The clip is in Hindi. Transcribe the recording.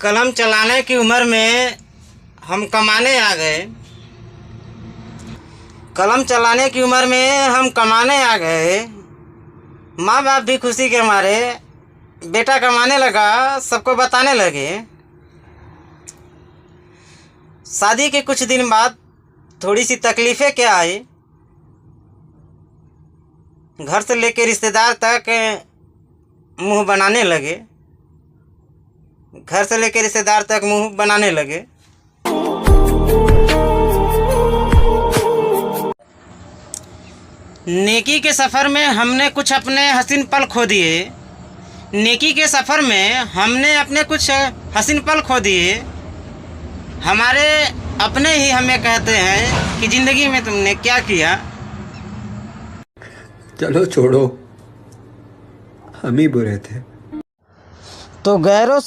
कलम चलाने की उम्र में हम कमाने आ गए। कलम चलाने की उम्र में हम कमाने आ गए। माँ बाप भी खुशी के मारे बेटा कमाने लगा, सबको बताने लगे। शादी के कुछ दिन बाद थोड़ी सी तकलीफ़ें क्या आई। घर से लेकर रिश्तेदार तक मुंह बनाने लगे। घर से लेकर रिश्तेदार तक मुंह बनाने लगे। नेकी के सफ़र में हमने कुछ अपने हसीन पल खो दिए। नेकी के सफ़र में हमने अपने कुछ हसीन पल खो दिए। हमारे अपने ही हमें कहते हैं कि ज़िंदगी में तुमने क्या किया। चलो छोड़ो, हम ही बुरे थे। तो गैरों